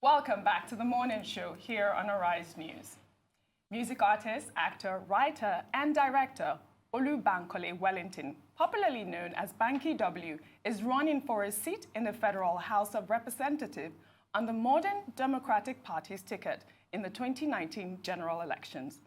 Welcome back to the morning show here on Arise News. Music artist, actor, writer, and director Olubankole Wellington, popularly known as Banky W, is running for a seat in the Federal House of Representatives on the Modern Democratic Party's ticket in the 2019 general elections.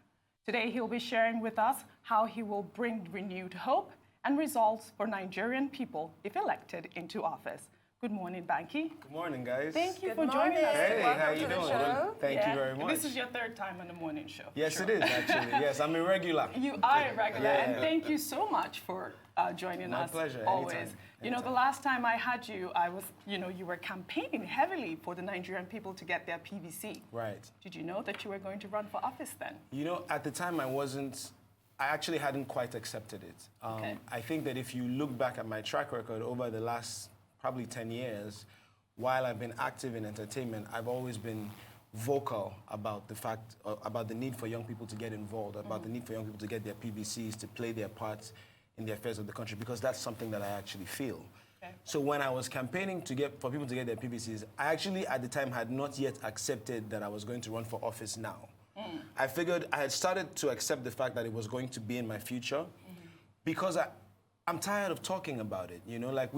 Today, he'll be sharing with us how he will bring renewed hope and results for Nigerian people if elected into office. Good morning, Banky. Good morning, guys. Thank you for joining us. Hey, how you doing? Thank you very much. This is your third time on the morning show. Yes, it is, actually. Yes, I'm a regular. You are a regular, and thank you so much for joining us. My pleasure. Always. Anytime. You know, the last time I had you, you were campaigning heavily for the Nigerian people to get their PVC. Right. Did you know that you were going to run for office then? You know, at the time I actually hadn't quite accepted it. Okay. I think that if you look back at my track record over the last probably 10 years, while I've been active in entertainment, I've always been vocal about about the need for young people to get involved, about the need for young people to get their PVCs, to play their parts in the affairs of the country, because that's something that I actually feel. Okay. So when I was campaigning for people to get their PVCs, I actually at the time had not yet accepted that I was going to run for office now. I figured I had started to accept the fact that it was going to be in my future because I'm tired of talking about it. You know, like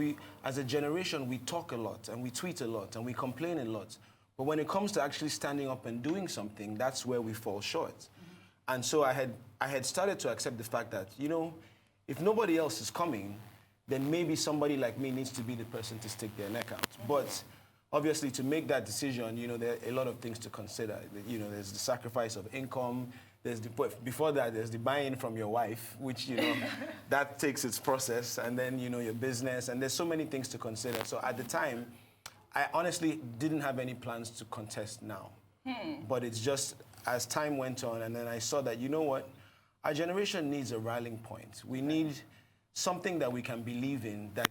as a generation, we talk a lot and we tweet a lot and we complain a lot. But when it comes to actually standing up and doing something, that's where we fall short. And so I had started to accept the fact that, you know, if nobody else is coming, then maybe somebody like me needs to be the person to stick their neck out. But obviously, to make that decision, you know, there are a lot of things to consider. You know, there's the sacrifice of income. Before that, there's the buy-in from your wife, which, you know, that takes its process. And then, you know, your business. And there's so many things to consider. So at the time, I honestly didn't have any plans to contest now. But it's just as time went on, and then I saw that, you know what, our generation needs a rallying point. We need something that we can believe in that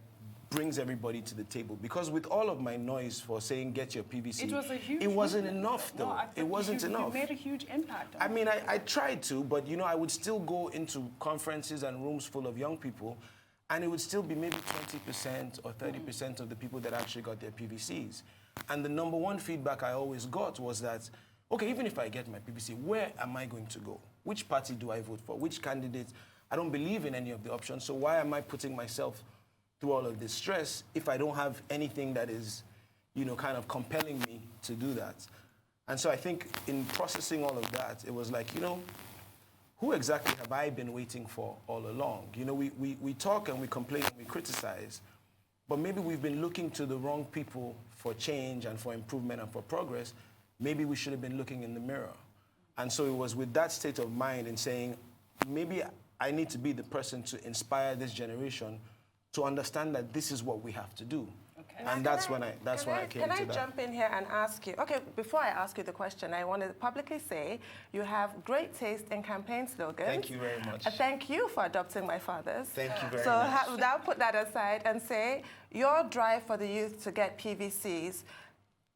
brings everybody to the table. Because with all of my noise for saying get your PVC, it wasn't enough, though. No, it wasn't enough. You made a huge impact. I mean, I tried to, but, you know, I would still go into conferences and rooms full of young people, and it would still be maybe 20% or 30% of the people that actually got their PVCs. And the number one feedback I always got was that, okay, even if I get my PVC, where am I going to go? Which party do I vote for? Which candidate? I don't believe in any of the options, so why am I putting myself through all of this stress if I don't have anything that is, you know, kind of compelling me to do that? And so I think in processing all of that, it was like, you know, who exactly have I been waiting for all along? You know, we talk and we complain and we criticize, but maybe we've been looking to the wrong people for change and for improvement and for progress. Maybe we should have been looking in the mirror. And so it was with that state of mind and saying, maybe I need to be the person to inspire this generation to understand that this is what we have to do. Okay. And that's when I came to that. Can I jump in here and ask you? Okay, before I ask you the question, I want to publicly say you have great taste in campaign slogans. Thank you very much. Thank you for adopting my father's. Thank you very so much. So now put that aside and say your drive for the youth to get PVCs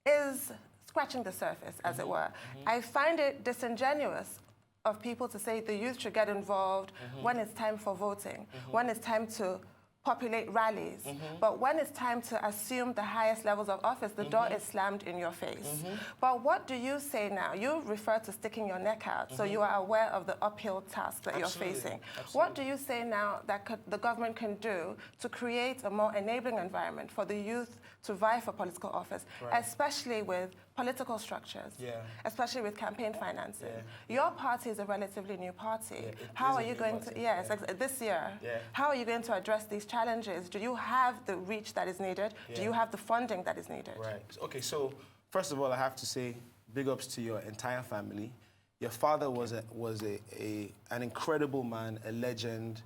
is scratching the surface, as it were. I find it disingenuous of people to say the youth should get involved when it's time for voting, when it's time to populate rallies. But when it's time to assume the highest levels of office, the door is slammed in your face. But what do you say now? You refer to sticking your neck out, so you are aware of the uphill task that you're facing. What do you say now that the government can do to create a more enabling environment for the youth to vie for political office, especially with political structures, especially with campaign financing? Your party is a relatively new party. How are you going to, this year, how are you going to address these challenges? Do you have the reach that is needed? Do you have the funding that is needed? Right. Okay, so first of all, I have to say big ups to your entire family. Your father was an incredible man, a legend.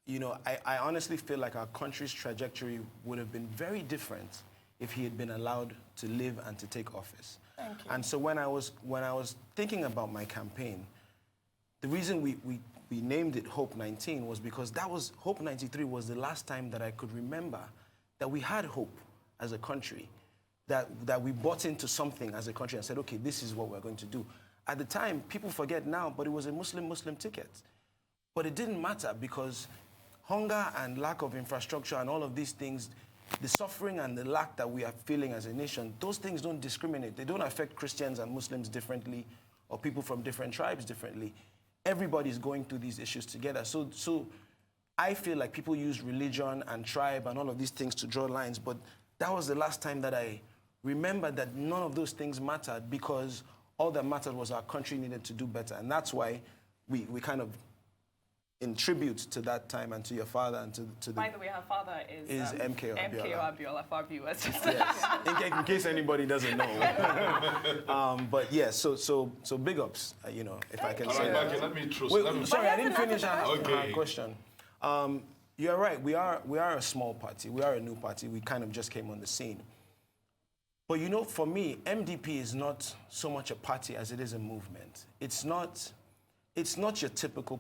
You know, I honestly feel like our country's trajectory would have been very different if he had been allowed to live and to take office. Thank you. And so when I was thinking about my campaign, the reason we named it Hope 19 was because Hope 93 was the last time that I could remember that we had hope as a country, that we bought into something as a country and said, okay, this is what we're going to do. At the time, people forget now, but it was a Muslim ticket. But it didn't matter because hunger and lack of infrastructure and all of these things the suffering and the lack that we are feeling as a nation, those things don't discriminate. They don't affect Christians and Muslims differently or people from different tribes differently. Everybody's going through these issues together. So I feel like people use religion and tribe and all of these things to draw lines, but that was the last time that I remembered that none of those things mattered, because all that mattered was our country needed to do better. And that's why we kind of, in tribute to that time and to your father and to the... By the way, her father is M.K.O. Abiola for our viewers. Yes, in case anybody doesn't know. But yeah, so big ups, you know, if I can say that. Let me throw. Sorry, I didn't finish our Okay. question. You're right, we are a small party. We are a new party. We kind of just came on the scene. But you know, for me, MDP is not so much a party as it is a movement. It's not your typical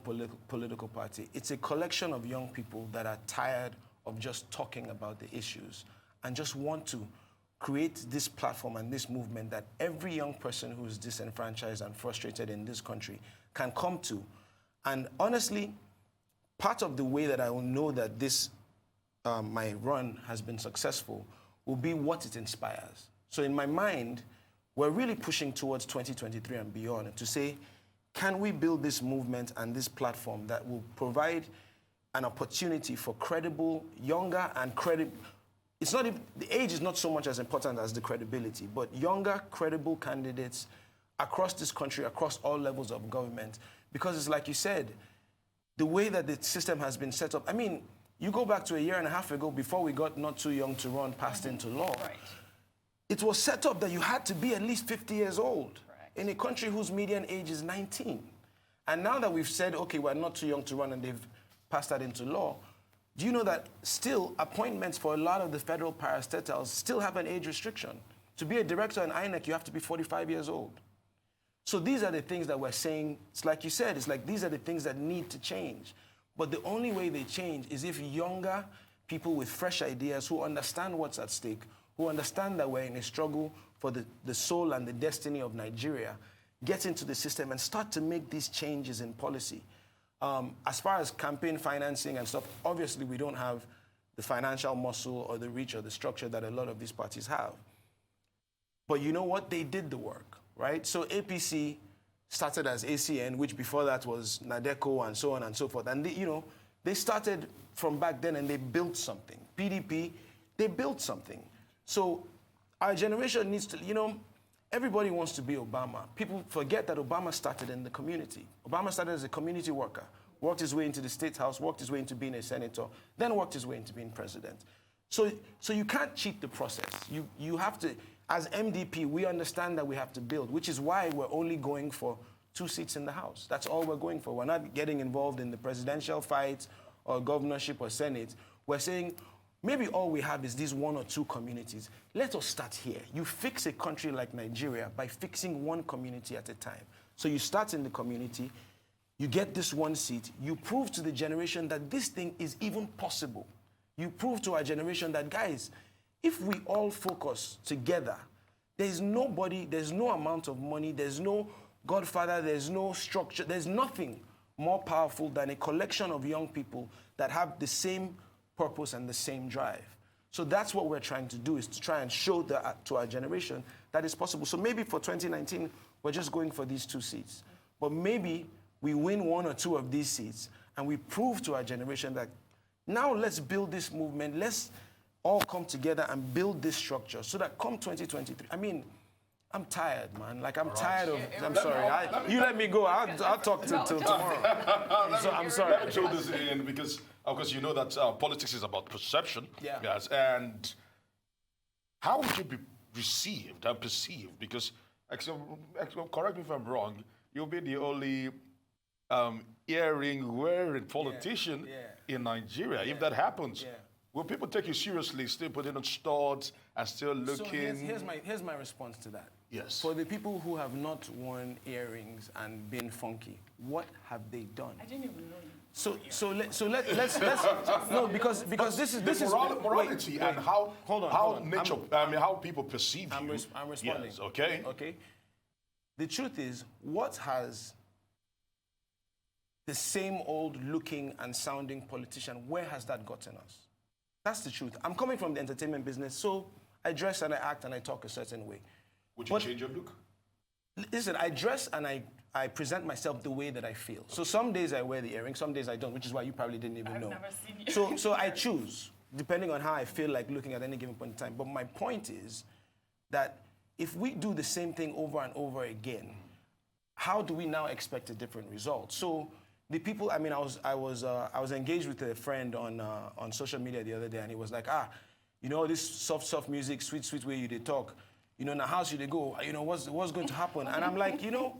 political party. It's a collection of young people that are tired of just talking about the issues and just want to create this platform and this movement that every young person who is disenfranchised and frustrated in this country can come to. And honestly, part of the way that I will know that this, my run has been successful, will be what it inspires. So in my mind, we're really pushing towards 2023 and beyond to say, can we build this movement and this platform that will provide an opportunity for credible, younger and credible, it's not even, the age is not so much as important as the credibility, but younger, credible candidates across this country, across all levels of government. Because it's like you said, the way that the system has been set up, I mean, you go back to a year and a half ago before we got Not Too Young to Run passed into law. Right. It was set up that you had to be at least 50 years old. Correct. In a country whose median age is 19. And now that we've said, okay, we're not too young to run and they've passed that into law, do you know that still appointments for a lot of the federal parastatals still have an age restriction? To be a director in INEC, you have to be 45 years old. So these are the things that we're saying. It's like you said, it's like these are the things that need to change. But the only way they change is if younger people with fresh ideas who understand what's at stake, who understand that we're in a struggle for the soul and the destiny of Nigeria, get into the system and start to make these changes in policy. As far as campaign financing and stuff, obviously we don't have the financial muscle or the reach or the structure that a lot of these parties have. But you know what? They did the work, right? So APC started as ACN, which before that was NADECO and so on and so forth. And they started from back then and they built something. PDP, they built something. So our generation needs to, everybody wants to be Obama. People forget that Obama started in the community. Obama started as a community worker, worked his way into the State House, worked his way into being a senator, then worked his way into being president. So you can't cheat the process. You have to, as MDP, we understand that we have to build, which is why we're only going for 2 seats in the House. That's all we're going for. We're not getting involved in the presidential fight or governorship or Senate. We're saying, maybe all we have is these 1 or 2 communities. Let us start here. You fix a country like Nigeria by fixing one community at a time. So you start in the community, you get this 1 seat, you prove to the generation that this thing is even possible. You prove to our generation that, guys, if we all focus together, there's nobody, there's no amount of money, there's no godfather, there's no structure, there's nothing more powerful than a collection of young people that have the same purpose and the same drive. So that's what we're trying to do, is to try and show to our generation that it's possible. So maybe for 2019, we're just going for these 2 seats. But maybe we win 1 or 2 of these seats and we prove to our generation that now let's build this movement, let's all come together and build this structure so that come 2023, I mean, I'm tired, man. Like, I'm tired of, I'm sorry. You let me go. I'll talk till tomorrow. I'm sorry. Let me throw this in because, of course, you know that politics is about perception. Yeah. Yes, and how would you be received and perceived? Because, correct me if I'm wrong, you'll be the only earring-wearing politician in Nigeria. If that happens, will people take you seriously, still putting on studs and still looking? So here's my response to that. Yes. For the people who have not worn earrings and been funky, what have they done? I didn't even know you. So let's no, because this is morality and how hold on, how nature, how people perceive you. I'm responding. Yes, okay. Okay. The truth is, what has the same old looking and sounding politician, where has that gotten us? That's the truth. I'm coming from the entertainment business, so I dress and I act and I talk a certain way. Would you change your look? Listen, I dress and I present myself the way that I feel. So some days I wear the earrings, some days I don't, which is why you probably didn't even know. I've never seen you. So I choose, depending on how I feel like looking at any given point in time. But my point is that if we do the same thing over and over again, how do we now expect a different result? So the people, I mean, I was engaged with a friend on social media the other day, and he was like, you know, this soft music, sweet way you they talk. You know, now how should they go? You know, what's going to happen? And I'm like, you know,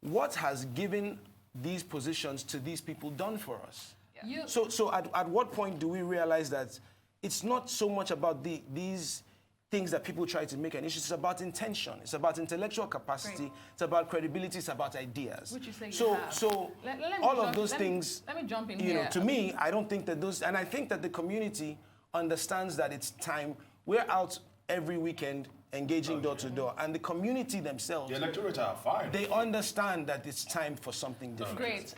what has given these positions to these people done for us? Yeah. So at what point do we realize that it's not so much about these things that people try to make an issue? It's about intention. It's about intellectual capacity. Great. It's about credibility. It's about ideas. Which you say so you have. so Let me all jump- of those let me- things. let me jump in you here. know, to me, I don't think that those, and I think that the community understands that it's time. We're out every weekend engaging door to door, and the community themselves, The electorate are fine. they understand that it's time for something different. Great.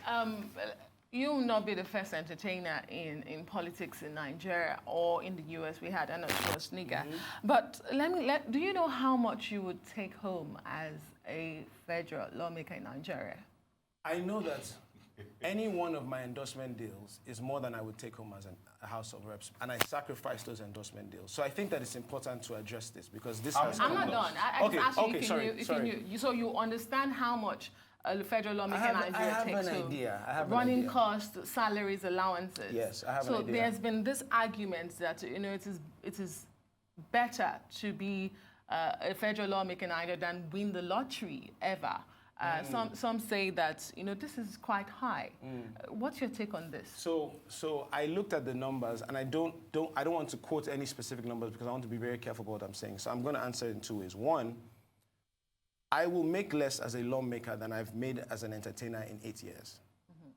You will not be the first entertainer in politics in Nigeria or in the US. We had Anna Schwarzenegger. But do you know how much you would take home as a federal lawmaker in Nigeria? I know that any one of my endorsement deals is more than I would take home as a House of Reps, and I sacrifice those endorsement deals. So I think that it's important to address this because this has I'm come not up. done. I just asked you okay, if sorry, you knew. sorry. So you understand how much a federal lawmaker in Nigeria I have takes an home. idea. I have an Running idea. costs, salaries, allowances. Yes, I have an So idea. there's been this argument that it is better to be a federal lawmaker in Nigeria than win the lottery ever. Some say that this is quite high. What's your take on this? So I looked at the numbers, and I don't want to quote any specific numbers because I want to be very careful about what I'm saying. So I'm going to answer it in two ways. One, I will make less as a lawmaker than I've made as an entertainer in 8 years.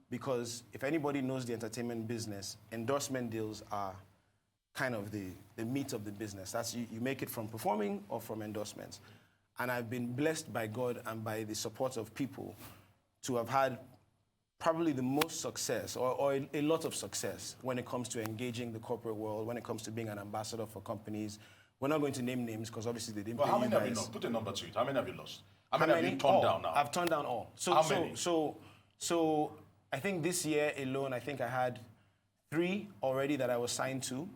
Because if anybody knows the entertainment business, endorsement deals are kind of the meat of the business. That's you make it from performing or from endorsements. And I've been blessed by God and by the support of people to have had probably the most success or a lot of success when it comes to engaging the corporate world, when it comes to being an ambassador for companies. We're not going to name names because obviously they didn't But pay how you many have you guys. lost? Put a number to it. How many have you lost? How How many have you turned All. down now? I've turned down all. So, How many? So I think this year alone, I think I had 3 already that I was signed to,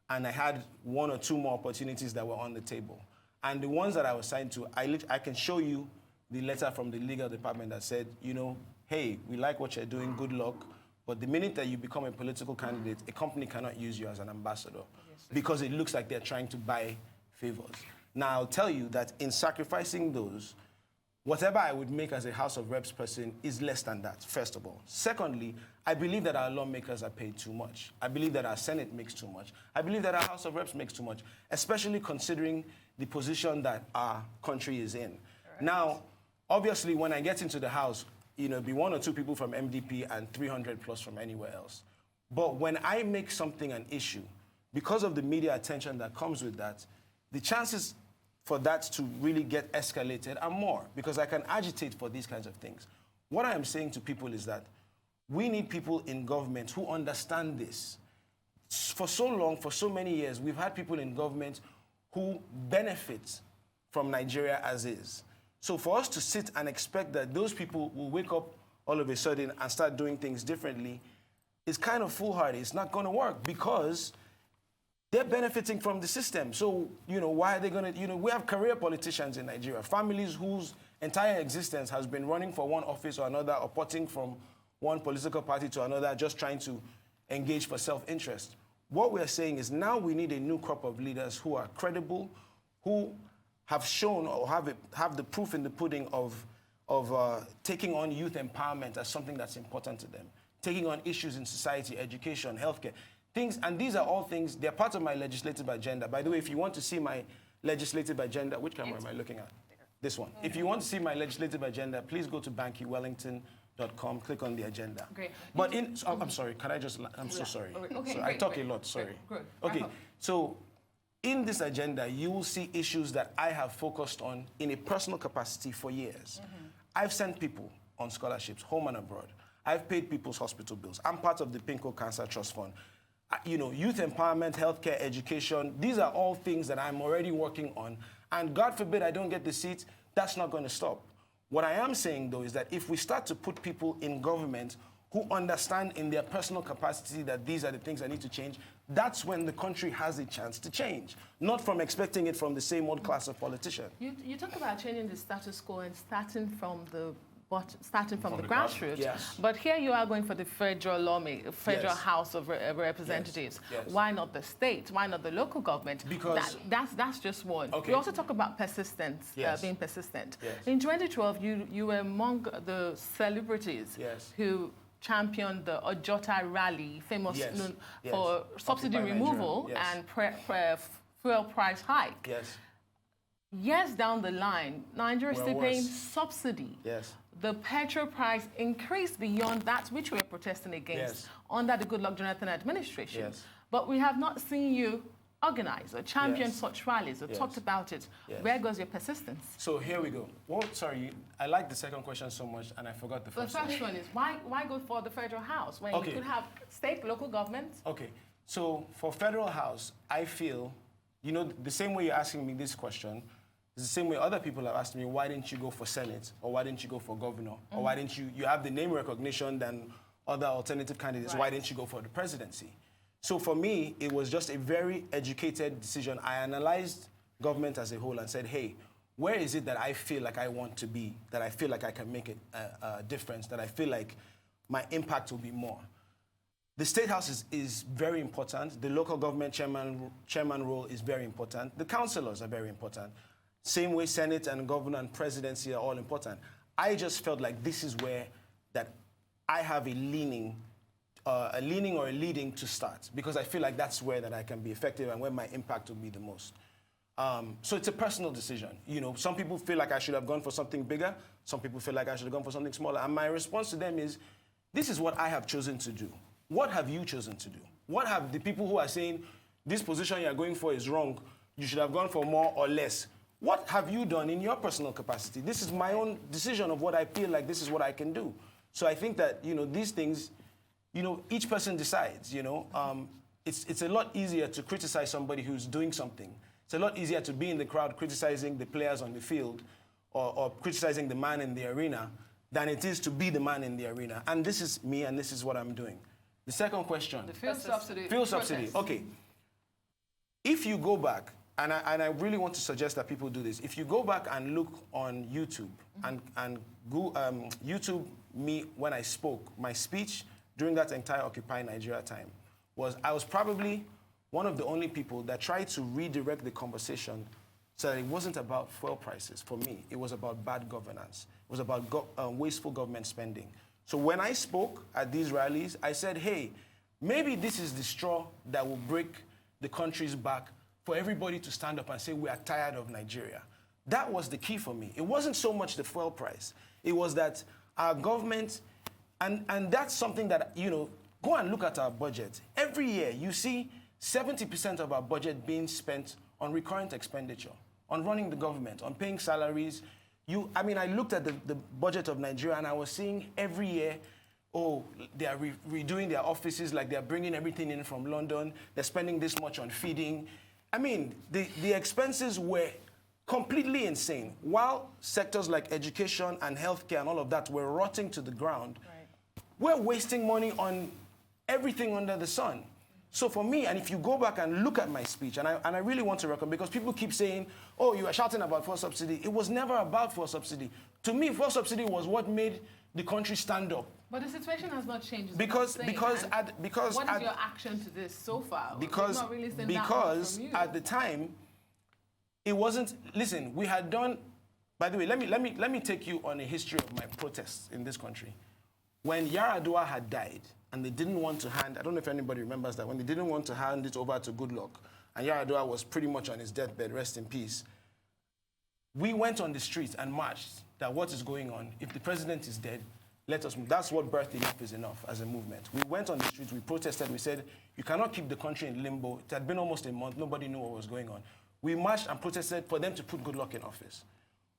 and I had 1 or 2 more opportunities that were on the table. And the ones that I was signed to, I can show you the letter from the legal department that said, hey, we like what you're doing, good luck, but the minute that you become a political candidate, a company cannot use you as an ambassador because it looks like they're trying to buy favors. Now, I'll tell you that in sacrificing those, whatever I would make as a House of Reps person is less than that, first of all. Secondly, I believe that our lawmakers are paid too much. I believe that our Senate makes too much. I believe that our House of Reps makes too much, especially considering the position that our country is in. Right. Now, obviously, when I get into the House, be 1 or 2 people from MDP and 300 plus from anywhere else. But when I make something an issue, because of the media attention that comes with that, the chances for that to really get escalated are more because I can agitate for these kinds of things. What I am saying to people is that we need people in government who understand this. For so long, for so many years, we've had people in government who benefit from Nigeria as is. So for us to sit and expect that those people will wake up all of a sudden and start doing things differently is kind of foolhardy. It's not going to work because they're benefiting from the system. So, why are they going to, we have career politicians in Nigeria, families whose entire existence has been running for one office or another or potting from one political party to another, just trying to engage for self-interest. What we're saying is now we need a new crop of leaders who are credible, who have shown or have the proof in the pudding of taking on youth empowerment as something that's important to them, taking on issues in society, education, healthcare. And these are all things, they're part of my legislative agenda. By the way, if you want to see my legislative agenda, which camera am I looking at? This one. If you want to see my legislative agenda, please go to bankywellington.com, click on the agenda. Great. But I'm sorry, I'm so sorry. Okay, so great, I talk great. a lot, sorry. Good. Okay, so in this agenda, you will see issues that I have focused on in a personal capacity for years. I've sent people on scholarships, home and abroad. I've paid people's hospital bills. I'm part of the Pinko Cancer Trust Fund. youth empowerment, healthcare, education. These are all things that I'm already working on. And God forbid I don't get the seat, that's not going to stop. What I am saying, though, is that if we start to put people in government who understand in their personal capacity that these are the things that need to change, that's when the country has a chance to change, not from expecting it from the same old class of politician. You talk about changing the status quo and starting from the grassroots, yes. But here you are going for the federal Yes. House of Representatives. Yes. Yes. Why not the state? Why not the local government? Because that's just one. Okay. You also talk about persistence, Yes. being persistent. Yes. In 2012, you were among the celebrities Yes. who championed the Ojota rally, famous Yes. known Yes. for subsidy Occupy removal Nigeria. and fuel price hike. Yes. Years down the line, Nigeria is We're still paying worse. subsidy. Yes. The petrol price increased beyond that which we were protesting against Yes. under the Goodluck Jonathan administration. Yes. But we have not seen you organize or champion Yes. such rallies or Yes. talked about it. Yes. Where goes your persistence? So here we go. Well, sorry, I like the second question so much, and I forgot the The first one. first one is why go for the federal house when Okay. you could have state, local governments? Okay, so for federal house, I feel, the same way you're asking me this question, is the same way other people have asked me, why didn't you go for Senate? Or why didn't you go for governor? Or why didn't you have the name recognition than other alternative candidates, why Right. didn't you go for the presidency? So for me, it was just a very educated decision. I analyzed government as a whole and said, hey, where is it that I feel like I want to be, that I feel like I can make a difference, that I feel like my impact will be more? The State House is very important. The local government chairman role is very important. The councillors are very important. Same way Senate and governor and presidency are all important. I just felt like this is where that I have a leaning or a leading to start, because I feel like that's where that I can be effective and where my impact will be the most. So it's a personal decision. Some people feel like I should have gone for something bigger. Some people feel like I should have gone for something smaller. And my response to them is, this is what I have chosen to do. What have you chosen to do? What have the people who are saying, this position you're going for is wrong, you should have gone for more or less? What have you done in your personal capacity? This is my own decision of what I feel like this is what I can do. So I think that, these things, each person decides, It's a lot easier to criticize somebody who's doing something. It's a lot easier to be in the crowd criticizing the players on the field or criticizing the man in the arena than it is to be the man in the arena. And this is me, and this is what I'm doing. The second question. The fuel subsidy. Fuel subsidy, okay. If you go back, and I really want to suggest that people do this. If you go back and look on YouTube and go, YouTube me when I spoke, my speech during that entire Occupy Nigeria time I was probably one of the only people that tried to redirect the conversation so that it wasn't about fuel prices for me. It was about bad governance. It was about wasteful government spending. So when I spoke at these rallies, I said, hey, maybe this is the straw that will break the country's back for everybody to stand up and say, we are tired of Nigeria. That was the key for me. It wasn't so much the fuel price. It was that our government, and that's something that, go and look at our budget. Every year, you see 70% of our budget being spent on recurrent expenditure, on running the government, on paying salaries. I looked at the budget of Nigeria and I was seeing every year, they are redoing their offices, like they're bringing everything in from London. They're spending this much on feeding. The expenses were completely insane. While sectors like education and healthcare and all of that were rotting to the ground, we're wasting money on everything under the sun. So for me, and if you go back and look at my speech, and I really want to recommend, because people keep saying, oh, you are shouting about fuel subsidy. It was never about fuel subsidy. To me, fuel subsidy was what made the country stand up. But the situation has not changed. is Because what is at, your action to this so far? Because We've not really seen that much from you. at the time, it wasn't. Listen, we had done. By the way, let me take you on a history of my protests in this country. When Yar'Adua had died, and they didn't want to hand. I don't know if anybody remembers that, when they didn't want to hand it over to Goodluck, and Yar'Adua was pretty much on his deathbed, rest in peace. We went on the streets and marched that what is going on? If the president is dead, let us move. That's what birthed Enough is Enough as a movement. We went on the streets, we protested, we said, you cannot keep the country in limbo. It had been almost a month, nobody knew what was going on. We marched and protested for them to put Goodluck in office.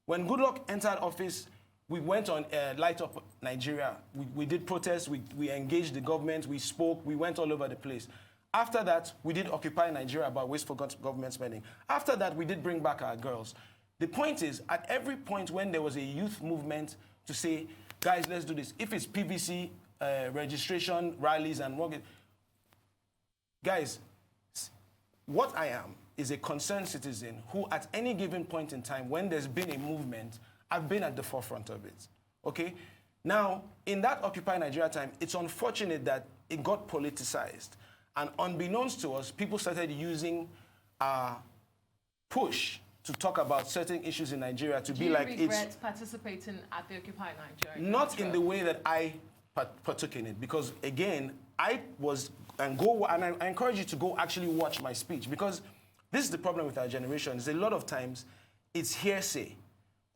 When Goodluck entered office, we went on Light Up Nigeria. We did protests, we engaged the government, we spoke, we went all over the place. After that, we did Occupy Nigeria about wasteful government spending. After that, we did bring back our girls. The point is, at every point when there was a youth movement to say, guys, let's do this. If it's PVC, registration, rallies, and mortgage, guys, what I am is a concerned citizen who, at any given point in time, when there's been a movement, I've been at the forefront of it. Okay? Now, in that Occupy Nigeria time, it's unfortunate that it got politicized. And unbeknownst to us, people started using push to talk about certain issues in Nigeria to be like it's... Do you regret participating at the Occupy Nigeria? Not in the way that I partook in it, because again, I was, and I encourage you to go actually watch my speech, because this is the problem with our generation, is a lot of times it's hearsay.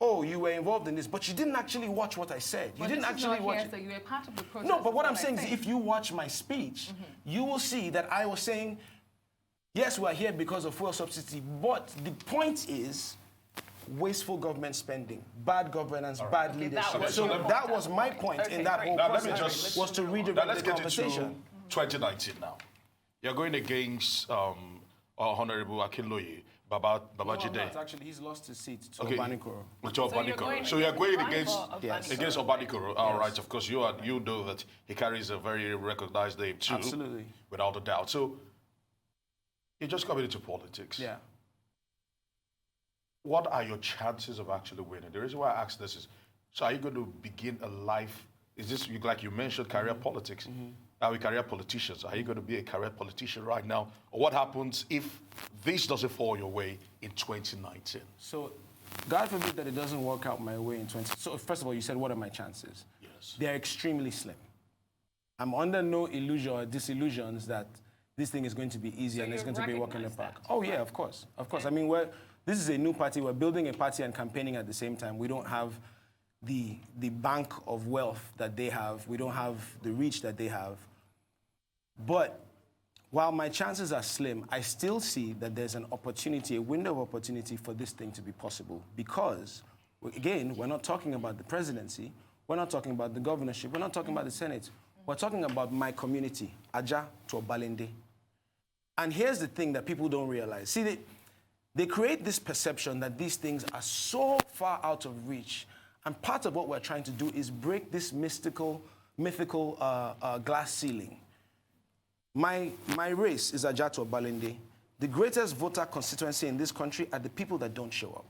Oh, you were involved in this, but you didn't actually watch what I said. You didn't actually watch it. You were part of the process. No, but what I'm saying is, if you watch my speech, you will see that I was saying, yes, we're here because of fuel subsidy, but the point is wasteful government spending, bad governance, bad leadership. So that was my point in that whole process, was to redirect the conversation. Into 2019 now. You're going against Honorable Akinloye. Babajide. No, actually, he's lost his seat to Obanikoro. So you're going against Obanikoro. All right, of course, you know that he carries a very recognized name too. Absolutely. Without a doubt. So you're just coming into politics. Yeah. What are your chances of actually winning? The reason why I ask this is, so are you going to begin a life, is this, like you mentioned, career politics? Are we career politicians? Are you going to be a career politician right now? Or what happens if this doesn't fall your way in 2019? So, God forbid that it doesn't work out my way in 20... So, first of all, you said, what are my chances? Yes. They're extremely slim. I'm under no illusion or disillusions that this thing is going to be easy and it's going to be a walk in the park. Oh, yeah, of course. Of course. I mean, this is a new party. We're building a party and campaigning at the same time. We don't have the bank of wealth that they have. We don't have the reach that they have. But while my chances are slim, I still see that there's an opportunity, a window of opportunity for this thing to be possible. Because, again, we're not talking about the presidency. We're not talking about the governorship. We're not talking about the Senate. We're talking about my community, Aja to Obalende. And here's the thing that people don't realize. See, they create this perception that these things are so far out of reach. And part of what we're trying to do is break this mythical glass ceiling. My race is Aja to Obalende. The greatest voter constituency in this country are the people that don't show up.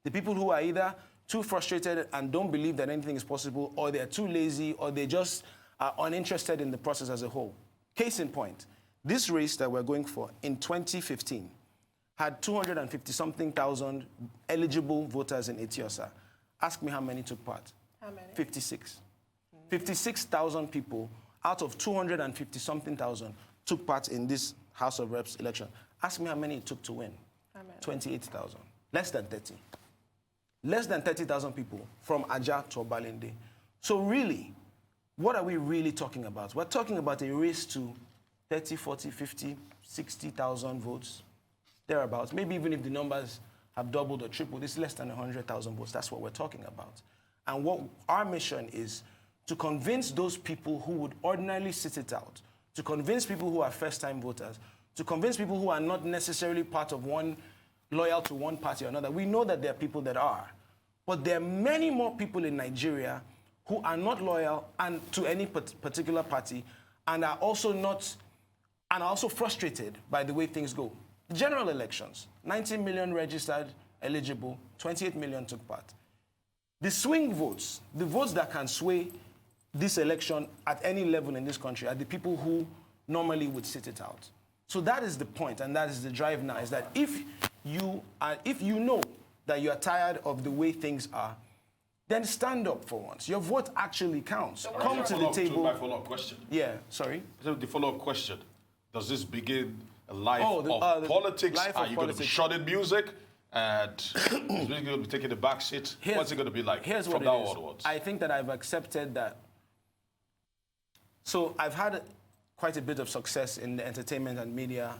The people who are either too frustrated and don't believe that anything is possible, or they're too lazy, or they just are uninterested in the process as a whole. Case in point, this race that we're going for in 2015 had 250-something thousand eligible voters in Eti-Osa. Ask me how many took part. How many? 56. 56,000 people out of 250-something thousand took part in this House of Reps election. Ask me how many it took to win. How many? 28,000. Less than 30. Less than 30,000 people from Aja to Obalende. So really, what are we really talking about? We're talking about a race to 30, 40, 50, 60,000 votes, thereabouts. Maybe even if the numbers have doubled or tripled, it's less than 100,000 votes. That's what we're talking about. And what our mission is to convince those people who would ordinarily sit it out, to convince people who are first-time voters, to convince people who are not necessarily part of loyal to one party or another. We know that there are people that are, but there are many more people in Nigeria who are not loyal to any particular party and are also frustrated by the way things go. The general elections, 90 million registered, eligible, 28 million took part. The swing votes, the votes that can sway this election at any level in this country, are the people who normally would sit it out. So that is the point, and that is the drive now, is that if you know that you are tired of the way things are, then stand up for once. Your vote actually counts. Come to the table. My follow-up question. Yeah, sorry. So the follow-up question, does this begin a life of politics? Are you going to be shunning music? And is really going to be taking the back seat? What's it going to be like from now onwards? I think that I've accepted that. So I've had quite a bit of success in the entertainment and media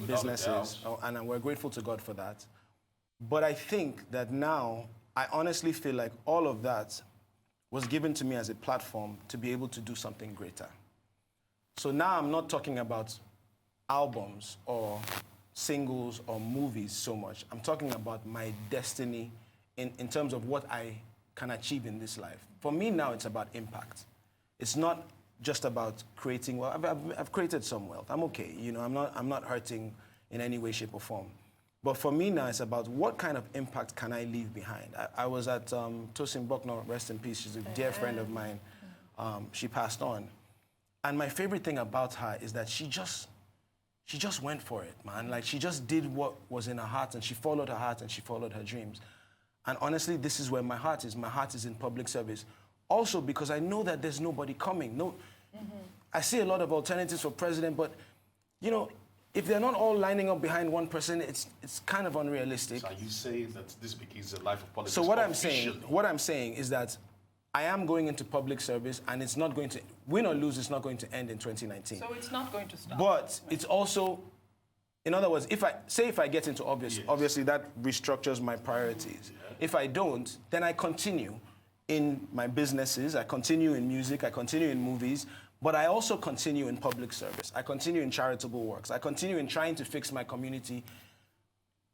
businesses, and we're grateful to God for that. But I think that now, I honestly feel like all of that was given to me as a platform to be able to do something greater. So now I'm not talking about albums or singles or movies so much. I'm talking about my destiny in terms of what I can achieve in this life. For me now, it's about impact. It's not just about creating wealth. I've created some wealth. I'm okay. You know, I'm not hurting in any way, shape, or form. But for me now, it's about what kind of impact can I leave behind. I was at Tosin Bucknor, rest in peace. She's a dear friend of mine. She passed on. And my favorite thing about her is that she just went for it, man. Like, she just did what was in her heart, and she followed her heart, and she followed her dreams. And honestly, this is where my heart is. My heart is in public service. Also because I know that there's nobody coming. No, I see a lot of alternatives for president, but, you know, if they're not all lining up behind one person, it's kind of unrealistic. So are you saying that this begins the life of politics? So what I'm saying is that I am going into public service, and it's not going to, win or lose, it's not going to end in 2019. So it's not going to stop. But it's also, in other words, if I get into obvious, yes. Obviously that restructures my priorities. Yeah. If I don't, then I continue in my businesses, I continue in music, I continue in movies, but I also continue in public service. I continue in charitable works. I continue in trying to fix my community.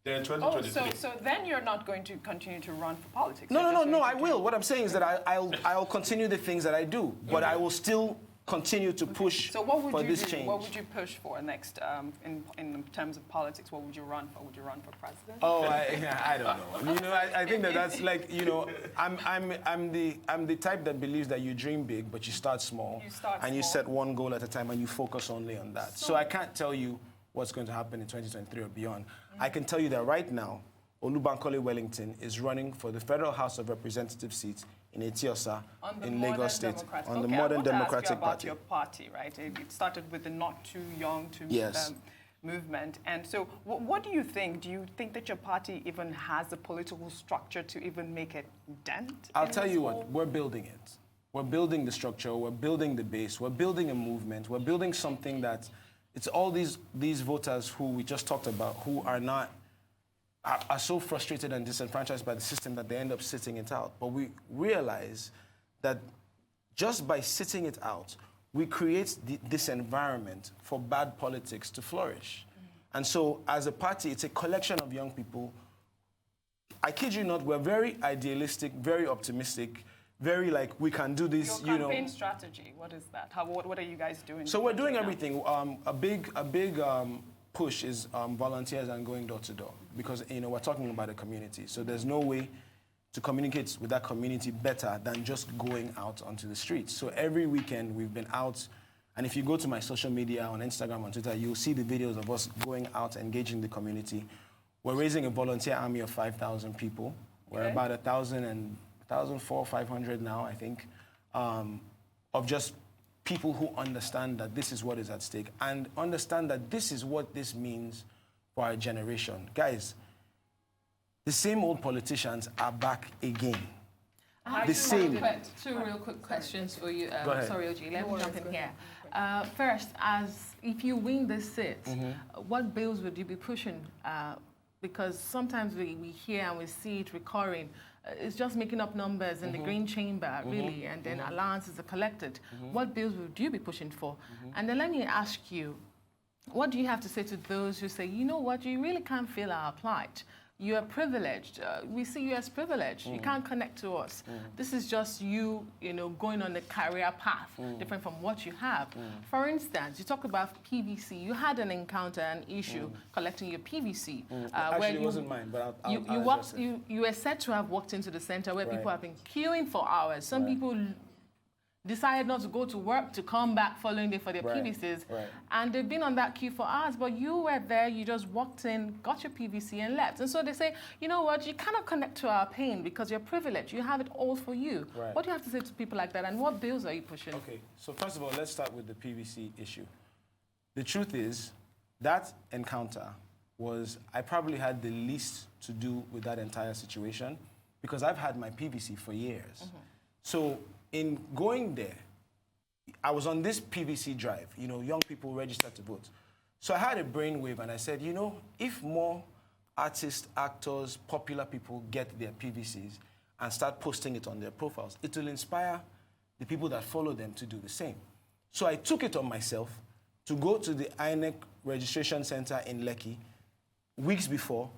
Then Oh, 2023. so then you're not going to continue to run for politics? No, I will. What I'm saying is that I'll continue the things that I do, but I will still continue to push So what would for you this do? change. What would you push for next in terms of politics? What would you run for? Would you run for president? Oh, I don't know. You know, I think that's like, you know, I'm the type that believes that you dream big, but you start small. You set one goal at a time, and you focus only on that. So I can't tell you what's going to happen in 2023 or beyond. I can tell you that right now, Bankole Wellington is running for the Federal House of Representatives seat in Eti-Osa in Lagos State on the Modern Democratic Party. Your party, right? It started with the Not Too Young to Yes. movement. And so what do you think? Do you think that your party even has the political structure to even make a dent? I'll tell you what, we're building it. We're building the structure, we're building the base, we're building a movement, we're building something that, it's all these voters who we just talked about who are so frustrated and disenfranchised by the system that they end up sitting it out. But we realize that just by sitting it out, we create this environment for bad politics to flourish. And so as a party, it's a collection of young people. I kid you not, we're very idealistic, very optimistic, very like, we can do this, Your campaign strategy, what is that? What are you guys doing? So we're doing everything. A big push is volunteers and going door to door, because, you know, we're talking about a community. So there's no way to communicate with that community better than just going out onto the streets. So every weekend we've been out, and if you go to my social media on Instagram, on Twitter, you'll see the videos of us going out, engaging the community. We're raising a volunteer army of 5,000 people. We're about 1,400 now, I think, of just people who understand that this is what is at stake and understand that this is what this means for our generation. Guys, the same old politicians are back again. I The have same. two real quick questions for you. Go ahead. Sorry, OG, let me jump in here. First, if you win this seat, what bills would you be pushing? Because sometimes we hear and we see it recurring. It's just making up numbers in the green chamber, really, and then allowances are collected. What bills would you be pushing for? And then let me ask you, what do you have to say to those who say, you know what, you really can't feel our plight? You are privileged. We see you as privileged. You can't connect to us. This is just you, going on a career path, different from what you have. For instance, you talk about PVC. You had an encounter, an issue collecting your PVC. Actually, it wasn't mine, but you were said to have walked into the center where people have been queuing for hours. Some people decided not to go to work to come back following day for their PVCs. And they've been on that queue for hours, but you were there, you just walked in, got your PVC and left. And so they say, you know what, you cannot connect to our pain because you're privileged. You have it all for you. What do you have to say to people like that, and what bills are you pushing? Okay, so first of all, let's start with the PVC issue. The truth is, that encounter I probably had the least to do with that entire situation because I've had my PVC for years. So in going there, I was on this PVC drive, young people registered to vote. So I had a brainwave and I said, if more artists, actors, popular people get their PVCs and start posting it on their profiles, it will inspire the people that follow them to do the same. So I took it on myself to go to the INEC registration center in Lekki weeks before,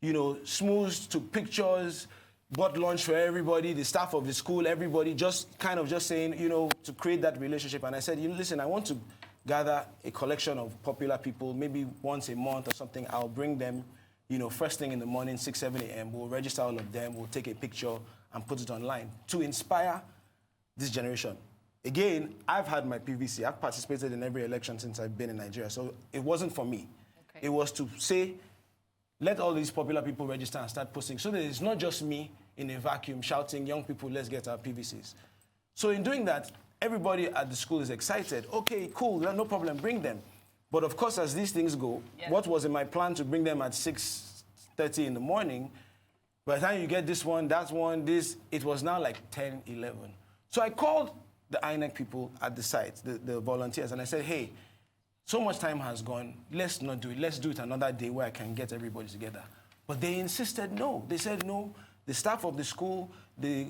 you know, schmoozed, took pictures, bought lunch for everybody, the staff of the school, everybody, just kind of just saying, you know, to create that relationship. And I said, you know, listen, I want to gather a collection of popular people, maybe once a month or something. I'll bring them, you know, first thing in the morning, 6, 7 a.m. We'll register all of them. We'll take a picture and put it online to inspire this generation. Again, I've had my PVC. I've participated in every election since I've been in Nigeria. So it wasn't for me. Okay. It was to say, let all these popular people register and start posting so that it's not just me in a vacuum shouting, young people, let's get our PVCs. So in doing that, everybody at the school is excited. Okay, cool, no problem, bring them. But of course, as these things go, what was in my plan to bring them at 6:30 in the morning, by the time you get this one, that one, this, it was now like 10, 11. So I called the INEC people at the site, the volunteers, and I said, hey, so much time has gone, let's not do it. Let's do it another day where I can get everybody together. But they insisted no. They said no. The staff of the school, the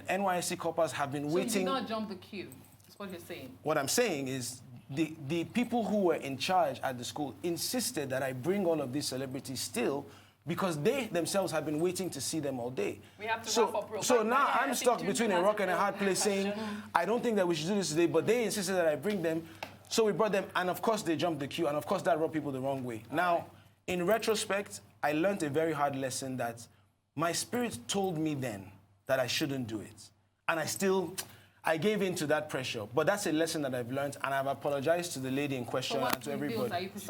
NYSC corpers have been waiting. So you did not jump the queue, that's what you're saying. What I'm saying is the people who were in charge at the school insisted that I bring all of these celebrities still because they themselves have been waiting to see them all day. We have to wrap up real So quick. now I'm stuck between a rock and a hard place saying, I don't think that we should do this today, but they insisted that I bring them. So we brought them, and of course they jumped the queue, and of course that rubbed people the wrong way. Now, in retrospect, I learned a very hard lesson that my spirit told me then that I shouldn't do it. And I gave in to that pressure. But that's a lesson that I've learned, and I've apologized to the lady in question and to everybody. Yes,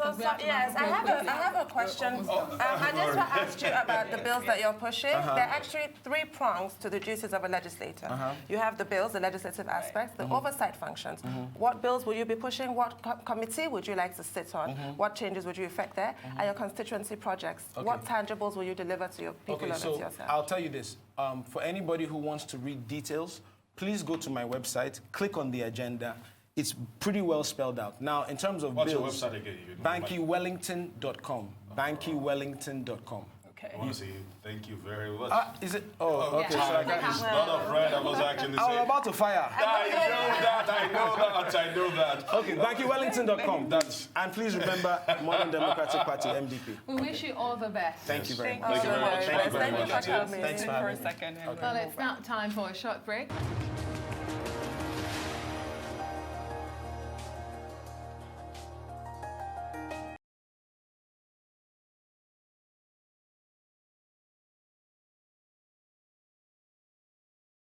I have a question. I just want to ask you about the bills that you're pushing. There are actually 3 prongs to the duties of a legislator. You have the bills, the legislative aspects, the oversight functions. What bills will you be pushing? What committee would you like to sit on? What changes would you effect there? And your constituency projects. What tangibles will you deliver to your people and to yourself? I'll tell you this. For anybody who wants to read details, please go to my website, click on the agenda. It's pretty well spelled out. Now, in terms of What's bills, your website again? bankywellington.com. Bankywellington.com. Okay. I want to say thank you very much. Is it? Oh, okay. So I got It's not a friend. I was actually I was saying. about to fire. I know that. Okay, bankywellington.com. And please remember, Modern Democratic Party, MDP. We wish you all the best. Thank you very Thank much. you very much. Thank you very Thank you much. for coming. Thanks for For having a me. second. Well, it's now time for a short break.